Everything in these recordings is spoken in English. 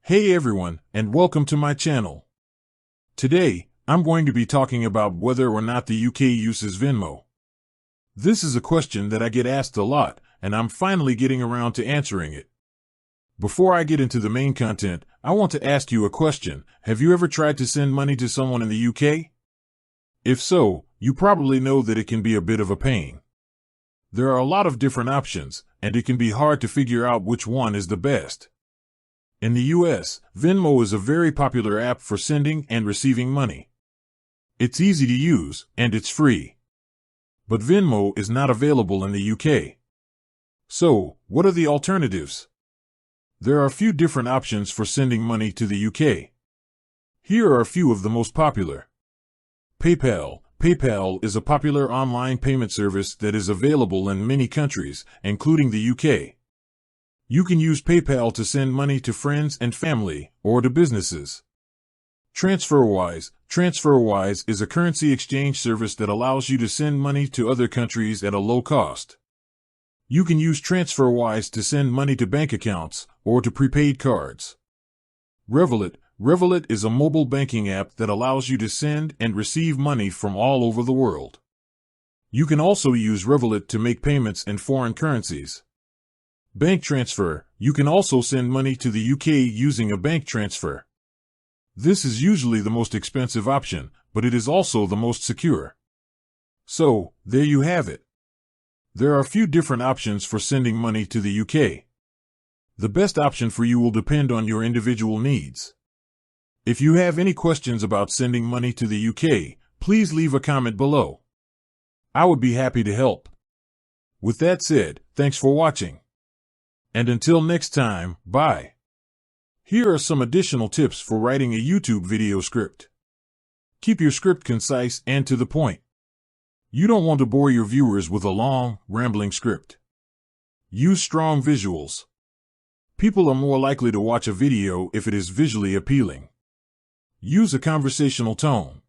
Hey everyone, and welcome to my channel. Today, I'm going to be talking about whether or not the UK uses Venmo. This is a question that I get asked a lot, and I'm finally getting around to answering it. Before I get into the main content, I want to ask you a question. Have you ever tried to send money to someone in the UK? If so, you probably know that it can be a bit of a pain. There are a lot of different options, and it can be hard to figure out which one is the best. In the US, Venmo is a very popular app for sending and receiving money. It's easy to use, and it's free. But Venmo is not available in the UK. So, what are the alternatives? There are a few different options for sending money to the UK. Here are a few of the most popular. PayPal. PayPal is a popular online payment service that is available in many countries, including the UK. You can use PayPal to send money to friends and family, or to businesses. TransferWise. TransferWise is a currency exchange service that allows you to send money to other countries at a low cost. You can use TransferWise to send money to bank accounts, or to prepaid cards. Revolut. Revolut is a mobile banking app that allows you to send and receive money from all over the world. You can also use Revolut to make payments in foreign currencies. Bank transfer. You can also send money to the UK using a bank transfer. This is usually the most expensive option, but it is also the most secure. So, there you have it. There are a few different options for sending money to the UK. The best option for you will depend on your individual needs. If you have any questions about sending money to the UK, please leave a comment below. I would be happy to help. With that said, thanks for watching. And until next time, bye. Here are some additional tips for writing a YouTube video script. Keep your script concise and to the point. You don't want to bore your viewers with a long, rambling script. Use strong visuals. People are more likely to watch a video if it is visually appealing. Use a conversational tone.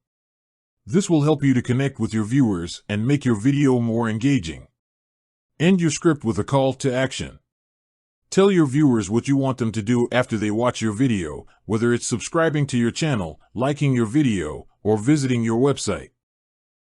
This will help you to connect with your viewers and make your video more engaging. End your script with a call to action. Tell your viewers what you want them to do after they watch your video, whether it's subscribing to your channel, liking your video, or visiting your website.